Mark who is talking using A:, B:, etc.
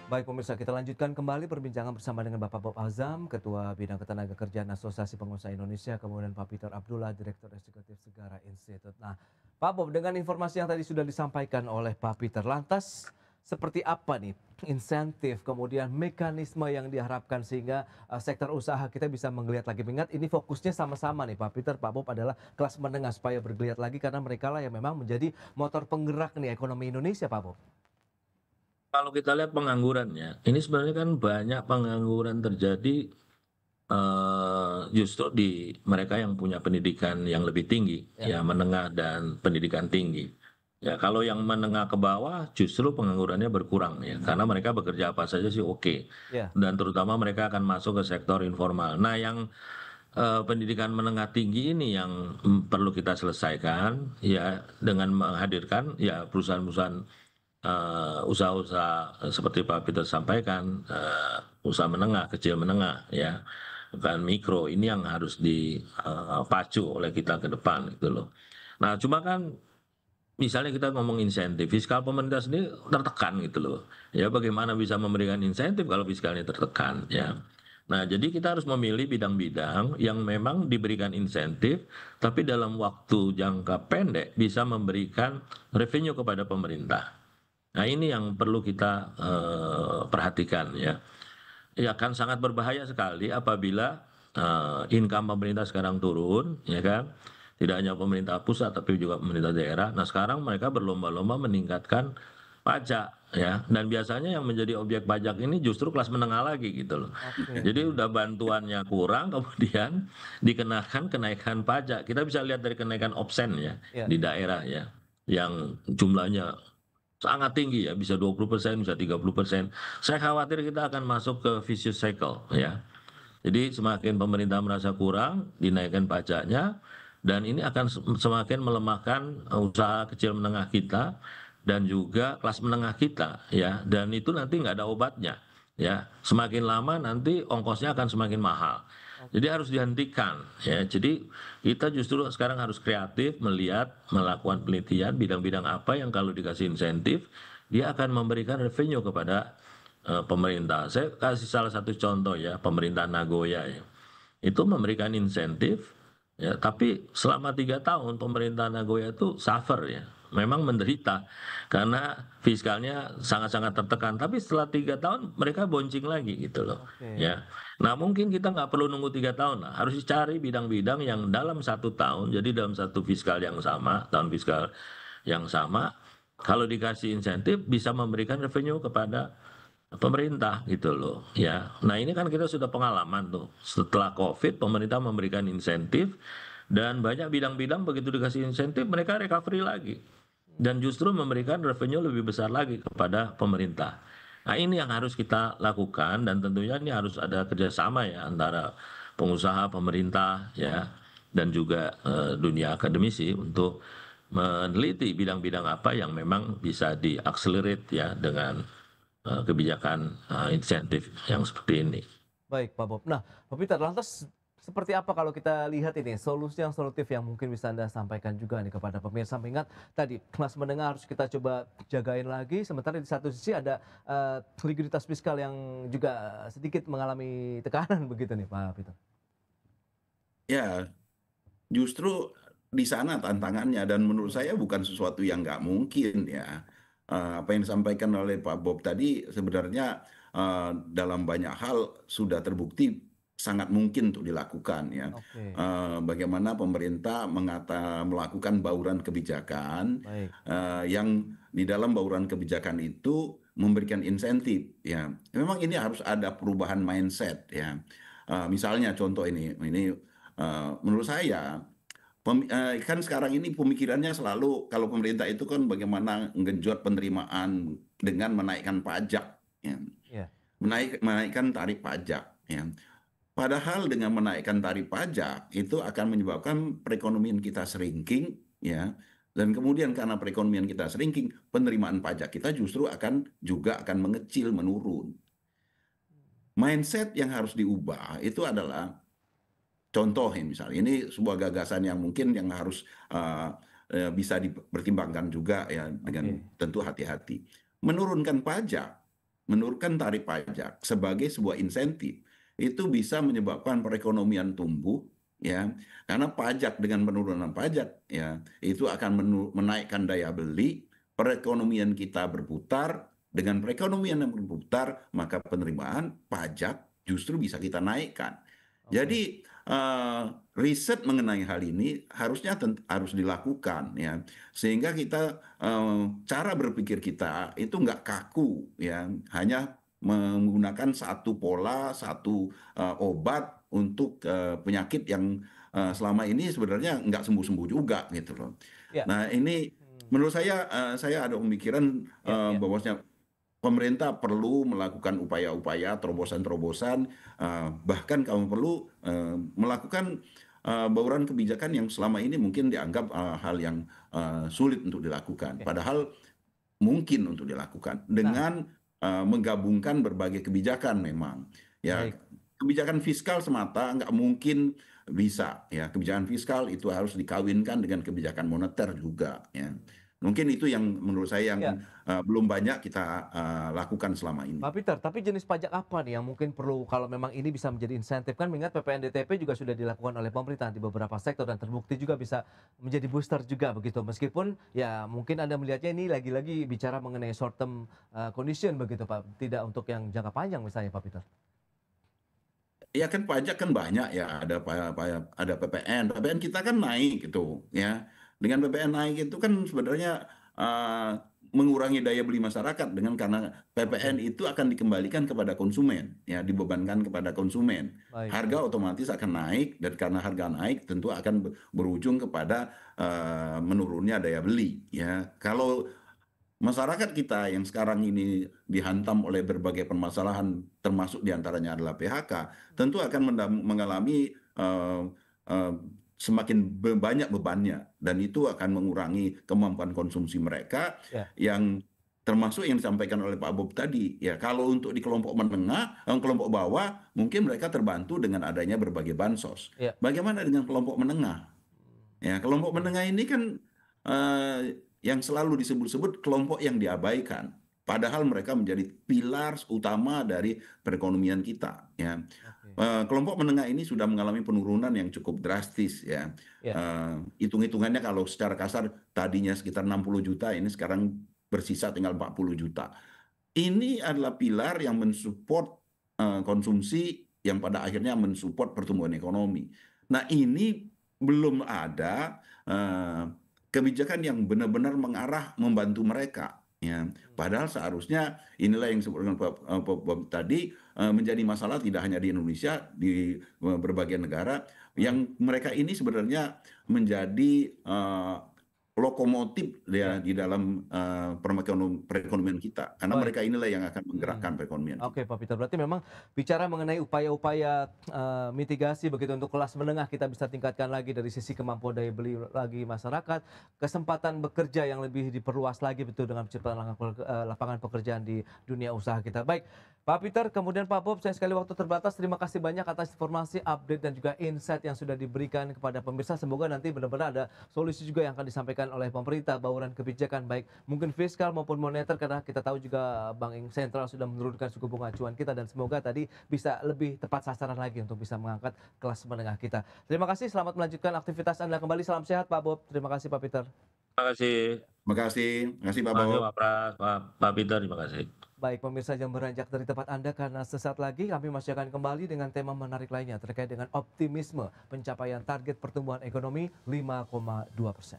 A: Baik pemirsa, kita lanjutkan kembali perbincangan bersama dengan Bapak Bob Azam, Ketua Bidang Ketenagakerjaan Asosiasi Pengusaha Indonesia, kemudian Pak Peter Abdullah, Direktur Eksekutif Segara Institute. Nah, Pak Bob, dengan informasi yang tadi sudah disampaikan oleh Pak Peter, lantas seperti apa nih insentif, kemudian mekanisme yang diharapkan sehingga sektor usaha kita bisa menggeliat lagi. Mengingat ini fokusnya sama-sama nih Pak Peter, Pak Bob adalah kelas menengah supaya bergeliat lagi karena mereka lah yang memang menjadi motor penggerak nih ekonomi Indonesia, Pak Bob.
B: Kalau kita lihat penganggurannya, ini sebenarnya kan banyak pengangguran terjadi justru di mereka yang punya pendidikan yang lebih tinggi,
A: Ya,
B: ya menengah dan pendidikan tinggi. Ya kalau yang menengah ke bawah justru penganggurannya berkurang ya, karena mereka bekerja apa saja sih oke.
A: ya,
B: Dan terutama mereka akan masuk ke sektor informal. Nah yang pendidikan menengah tinggi ini yang perlu kita selesaikan ya dengan menghadirkan ya perusahaan-perusahaan usaha-usaha seperti Pak Peter sampaikan, usaha menengah, kecil menengah, ya, bukan mikro. Ini yang harus dipacu oleh kita ke depan, gitu loh. Nah, cuma kan misalnya kita ngomong insentif, fiskal pemerintah sendiri tertekan gitu loh. Ya, bagaimana bisa memberikan insentif kalau fiskalnya tertekan, ya. Nah, jadi kita harus memilih bidang-bidang yang memang diberikan insentif, tapi dalam waktu jangka pendek bisa memberikan revenue kepada pemerintah. Nah, ini yang perlu kita perhatikan ya. Ya kan sangat berbahaya sekali apabila income pemerintah sekarang turun, ya kan? Tidak hanya pemerintah pusat tapi juga pemerintah daerah. Nah, sekarang mereka berlomba-lomba meningkatkan pajak ya. Dan biasanya yang menjadi objek pajak ini justru kelas menengah lagi gitu loh.
A: oke.
B: Jadi udah bantuannya kurang kemudian dikenakan kenaikan pajak. Kita bisa lihat dari kenaikan obsen ya
A: Ya.
B: di daerah ya yang jumlahnya sangat tinggi ya, bisa 20%, bisa 30%. Saya khawatir kita akan masuk ke vicious cycle ya. Jadi semakin pemerintah merasa kurang, dinaikkan pajaknya, dan ini akan semakin melemahkan usaha kecil menengah kita dan juga kelas menengah kita ya. Dan itu nanti nggak ada obatnya ya. Semakin lama nanti ongkosnya akan semakin mahal. Jadi harus dihentikan ya. Jadi kita justru sekarang harus kreatif melihat, melakukan penelitian bidang-bidang apa yang kalau dikasih insentif dia akan memberikan revenue kepada pemerintah. Saya kasih salah satu contoh ya, pemerintah Nagoya ya. Itu memberikan insentif ya, tapi selama 3 tahun pemerintah Nagoya itu suffer ya. Memang menderita karena fiskalnya sangat-sangat tertekan. Tapi setelah 3 tahun mereka boncing lagi gitu loh.
A: Oke,
B: Ya, nah mungkin kita nggak perlu nunggu 3 tahun lah. Harus dicari bidang-bidang yang dalam 1 tahun, jadi dalam satu fiskal yang sama, tahun fiskal yang sama, kalau dikasih insentif bisa memberikan revenue kepada pemerintah gitu loh ya. Nah ini kan kita sudah pengalaman tuh setelah COVID pemerintah memberikan insentif dan banyak bidang-bidang begitu dikasih insentif mereka recovery lagi dan justru memberikan revenue lebih besar lagi kepada pemerintah. Nah ini yang harus kita lakukan dan tentunya ini harus ada kerjasama ya antara pengusaha, pemerintah ya dan juga dunia akademisi untuk meneliti bidang-bidang apa yang memang bisa diakselerate ya dengan kebijakan insentif yang seperti ini.
A: baik Pak Bob. Nah, Pak Peter, lantas seperti apa kalau kita lihat ini solusi yang solutif yang mungkin bisa Anda sampaikan juga nih kepada pemirsa mengingat tadi kelas menengah harus kita coba jagain lagi sementara di satu sisi ada likuiditas fiskal yang juga sedikit mengalami tekanan begitu nih Pak Peter.
C: Ya, justru di sana tantangannya dan menurut
A: Hmm,
C: saya bukan sesuatu yang nggak mungkin ya. Apa yang disampaikan oleh Pak Bob tadi sebenarnya dalam banyak hal sudah terbukti sangat mungkin untuk dilakukan ya.
A: oke,
C: Bagaimana pemerintah melakukan bauran kebijakan
A: baik.
C: yang di dalam bauran kebijakan itu memberikan insentif ya. Memang ini harus ada perubahan mindset ya. Misalnya contoh ini menurut saya kan sekarang ini pemikirannya selalu kalau pemerintah itu kan bagaimana menggenjot penerimaan dengan menaikkan pajak, ya.
A: Ya,
C: Menaikkan tarif pajak, ya. Padahal dengan menaikkan tarif pajak itu akan menyebabkan perekonomian kita shrinking, ya. Dan kemudian karena perekonomian kita shrinking, penerimaan pajak kita justru akan mengecil, menurun. Mindset yang harus diubah itu adalah contoh ya misalnya, ini sebuah gagasan yang mungkin yang harus bisa dipertimbangkan juga ya dengan
A: oke.
C: tentu hati-hati. Menurunkan pajak menurunkan tarif pajak sebagai sebuah insentif itu bisa menyebabkan perekonomian tumbuh, ya, karena pajak dengan penurunan pajak, ya, itu akan menaikkan daya beli, perekonomian kita berputar, dengan perekonomian yang berputar maka penerimaan pajak justru bisa kita naikkan.
A: Oke.
C: Jadi riset mengenai hal ini harusnya harus dilakukan, ya, sehingga kita cara berpikir kita itu nggak kaku, ya, hanya menggunakan satu pola, satu obat untuk penyakit yang selama ini sebenarnya nggak sembuh-sembuh juga gitu loh.
A: Ya.
C: Nah ini menurut saya ada pemikiran
A: Ya, ya.
C: bahwasanya pemerintah perlu melakukan upaya-upaya terobosan-terobosan, bahkan kalau perlu melakukan bauran kebijakan yang selama ini mungkin dianggap hal yang sulit untuk dilakukan.
A: Oke.
C: Padahal mungkin untuk dilakukan
A: Nah,
C: dengan menggabungkan berbagai kebijakan memang. Ya,
A: baik.
C: kebijakan fiskal semata nggak mungkin bisa. Ya, kebijakan fiskal itu harus dikawinkan dengan kebijakan moneter juga. Ya. Mungkin itu yang menurut saya yang
A: Ya,
C: belum banyak kita lakukan selama ini.
A: Pak Peter, tapi jenis pajak apa nih yang mungkin perlu kalau memang ini bisa menjadi insentif? Kan mengingat PPNDTP juga sudah dilakukan oleh pemerintah di beberapa sektor dan terbukti juga bisa menjadi booster juga begitu. Meskipun ya mungkin Anda melihatnya ini lagi-lagi bicara mengenai short term condition begitu Pak, tidak untuk yang jangka panjang misalnya Pak Peter.
C: Ya kan pajak kan banyak ya, ada PPN kita kan naik gitu ya. Dengan PPN naik itu kan sebenarnya mengurangi daya beli masyarakat dengan karena PPN
A: Oke,
C: itu akan dikembalikan kepada konsumen, ya dibebankan kepada konsumen.
A: baik,
C: Harga
A: baik.
C: otomatis akan naik dan karena harga naik tentu akan berujung kepada menurunnya daya beli, ya. Kalau masyarakat kita yang sekarang ini dihantam oleh berbagai permasalahan, termasuk diantaranya adalah PHK, tentu akan mengalami semakin banyak bebannya, dan itu akan mengurangi kemampuan konsumsi mereka,
A: Ya,
C: yang termasuk yang disampaikan oleh Pak Bob tadi. Ya, kalau untuk di kelompok menengah, kelompok bawah, mungkin mereka terbantu dengan adanya berbagai bansos.
A: ya.
C: Bagaimana dengan kelompok menengah? Ya, kelompok
A: Oke.
C: menengah ini kan yang selalu disebut-sebut kelompok yang diabaikan. Padahal mereka menjadi pilar utama dari perekonomian kita. Ya.
A: Oke.
C: Kelompok menengah ini sudah mengalami penurunan yang cukup drastis. Ya.
A: Ya,
C: Hitung-hitungannya kalau secara kasar tadinya sekitar 60 juta, ini sekarang bersisa tinggal 40 juta. Ini adalah pilar yang mensupport konsumsi yang pada akhirnya mensupport pertumbuhan ekonomi. Nah, ini belum ada kebijakan yang benar-benar mengarah membantu mereka. Ya, padahal seharusnya inilah yang disebutkan Pak tadi menjadi masalah tidak hanya di Indonesia, di berbagai negara,
A: baik.
C: yang mereka ini sebenarnya menjadi lokomotif ya
A: Ya,
C: di dalam perekonomian kita, karena
A: baik.
C: mereka inilah yang akan menggerakkan
A: Hmm.
C: perekonomian kita.
A: Oke Pak Peter, berarti memang bicara mengenai upaya-upaya mitigasi begitu untuk kelas menengah kita bisa tingkatkan lagi dari sisi kemampuan daya beli lagi masyarakat, kesempatan bekerja yang lebih diperluas lagi betul dengan penciptaan lapangan pekerjaan di dunia usaha kita. Baik, Pak Peter, kemudian Pak Bob, sayang sekali waktu terbatas. Terima kasih banyak atas informasi, update dan juga insight yang sudah diberikan kepada pemirsa. Semoga nanti benar-benar ada solusi juga yang akan disampaikan oleh pemerintah, bauran kebijakan baik mungkin fiskal maupun moneter, karena kita tahu juga Bank Sentral sudah menurunkan suku bunga acuan kita, dan semoga tadi bisa lebih tepat sasaran lagi untuk bisa mengangkat kelas menengah kita. Terima kasih, selamat melanjutkan aktivitas Anda kembali. Salam sehat Pak Bob. Terima kasih Pak Peter.
B: Terima kasih.
C: Terima kasih Pak
B: Terima kasih
C: Bob.
B: Pak Pras, Pak Peter, terima kasih.
A: Baik pemirsa, jangan beranjak dari tempat Anda karena sesaat lagi kami masih akan kembali dengan tema menarik lainnya terkait dengan optimisme pencapaian target pertumbuhan ekonomi 5,2%.